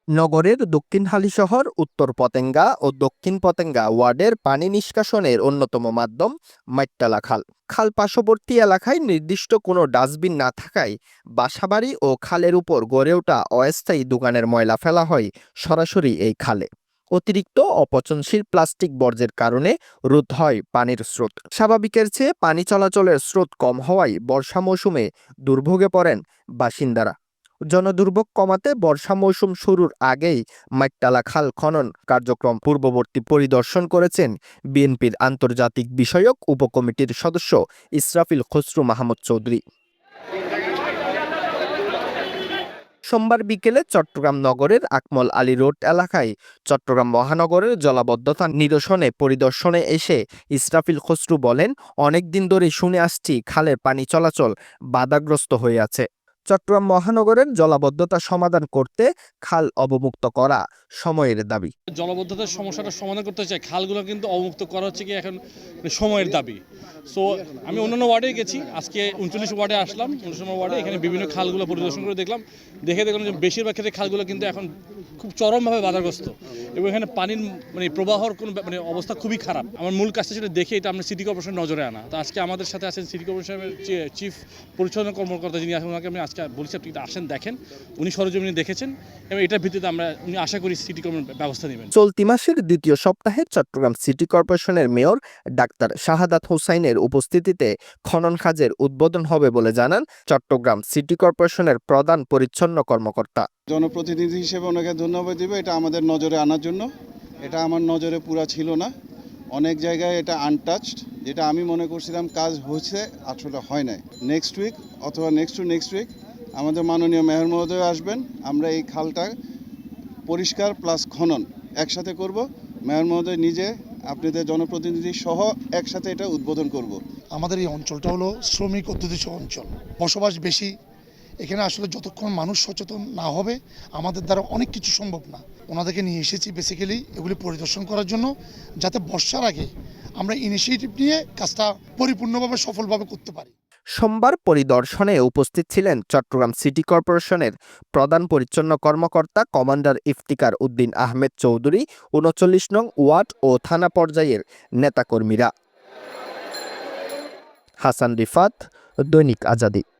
নগরের দক্ষিণ হালিশহর, উত্তর পতেঙ্গা ও দক্ষিণ পতেঙ্গা ওয়ার্ডের পানি নিষ্কাশনের অন্যতম মাধ্যম মাইট্টালা খাল। খাল পার্শ্ববর্তী এলাকায় নির্দিষ্ট কোনো ডাস্টবিন না থাকায় বাসাবাড়ি ও খালের উপর গড়ে ওঠা অস্থায়ী দোকানের ময়লা ফেলা হয় সরাসরি এই খালে। অতিরিক্ত অপচনশীল প্লাস্টিক বর্জ্যের কারণে রোধ হয় পানির স্রোত। স্বাভাবিকের চেয়ে পানি চলাচলের স্রোত কম হওয়ায় বর্ষা মৌসুমে দুর্ভোগে পড়েন বাসিন্দারা। জনদুর্ভোগ কমাতে বর্ষা মৌসুম শুরুর আগেই মাইট্টালা খাল খনন কার্যক্রম পূর্ববর্তী পরিদর্শন করেছেন বিএনপির আন্তর্জাতিক বিষয়ক উপকমিটির সদস্য ইসরাফিল খসরু মাহমুদ চৌধুরী। সোমবার বিকেলে চট্টগ্রাম নগরের আকমল আলী রোড এলাকায় চট্টগ্রাম মহানগরের জলাবদ্ধতা নিরসনে পরিদর্শনে এসে ইসরাফিল খসরু বলেন, অনেক দিন ধরে শুনে আসছি খালের পানি চলাচল বাধাগ্রস্ত হয়ে আছে। চট্টগ্রাম মহানগরের জলাবদ্ধতা সমাধান করতে খাল অবমুক্ত করা সময়ের দাবি। জলাবদ্ধতার সমস্যাটা সমাধান করতে চাই, খালগুলো কিন্তু অবমুক্ত করা হচ্ছে কি এখন সময়ের দাবি। সো আমি অন্যান্য ওয়ার্ডে গেছি, আজকে 39 ওয়ার্ডে আসলাম। 39 ওয়ার্ডে এখানে বিভিন্ন খালগুলো পরিদর্শন করে দেখলাম যে বেশিরভাগ ক্ষেত্রে খালগুলো কিন্তু এখন খুব চরমভাবে বাধাগ্রস্ত এবং এখানে পানির প্রবাহর কোনো অবস্থা খুবই খারাপ। আমার মূল কাজটা ছিল দেখে এটা আমরা সিটি কর্পোরেশনের নজরে আনা। তো আজকে আমাদের সাথে আছেন সিটি কর্পোরেশনের চিফ পরিচালনা কর্মকর্তা, যিনি আছেন, ওনাকে আমি আজকে বলছি আপনি আসেন দেখেন। উনি সরজমিনে দেখেছেন এবং এটার ভিত্তিতে উনি আশা করি সিটি কর্পোরেশন ব্যবস্থা নেবেন। চলতি মাসের দ্বিতীয় সপ্তাহে চট্টগ্রাম সিটি কর্পোরেশনের মেয়র ডাক্তার শাহাদাত হোসাইনের উপস্থিতিতে খনন কাজের উদ্বোধন হবে বলে জানান চট্টগ্রাম সিটি কর্পোরেশনের প্রধান পরিচ্ছন্ন কর্মকর্তা। জনপ্রতিনিধি হিসেবে ওনাকে ধন্যবাদ দিব এটা আমাদের নজরে আনার জন্য। এটা আমার নজরে পুরা ছিল না, অনেক জায়গায় এটা আনটাচড, যেটা আমি মনে করছিলাম কাজ হয়েছে আসলে হয় নাই। নেক্সট উইক অথবা নেক্সট উইক আমাদের মাননীয় মেয়র মহোদয় আসবেন, আমরা এই খালটা পরিষ্কার প্লাস খনন একসাথে করব। মেয়র মহোদয় নিজে আপনাদের জনপ্রতিনিধি সহ একসাথে এটা উদ্বোধন করব। আমাদের এই অঞ্চলটা হলো শ্রমিক অধ্যুষিত অঞ্চল, বসবাস বেশি। এখানে আসলে যতক্ষণ মানুষ সচেতন না হবে আমাদের দ্বারা অনেক কিছু সম্ভব না। ওনাদেরকে নিয়ে এসেছি বেসিক্যালি এগুলি পরিদর্শন করার জন্য, যাতে বর্ষার আগে আমরা ইনিশিয়েটিভ নিয়ে কাজটা পরিপূর্ণভাবে সফলভাবে করতে পারি। সোমবার পরিদর্শনে উপস্থিত ছিলেন চট্টগ্রাম সিটি কর্পোরেশনের প্রধান পরিচ্ছন্ন কর্মকর্তা কমান্ডার ইফতিকার উদ্দিন আহমেদ চৌধুরী, ৩৯ নং ওয়ার্ড ও থানা পর্যায়ের নেতাকর্মীরা। হাসান রিফাত, দৈনিক আজাদী।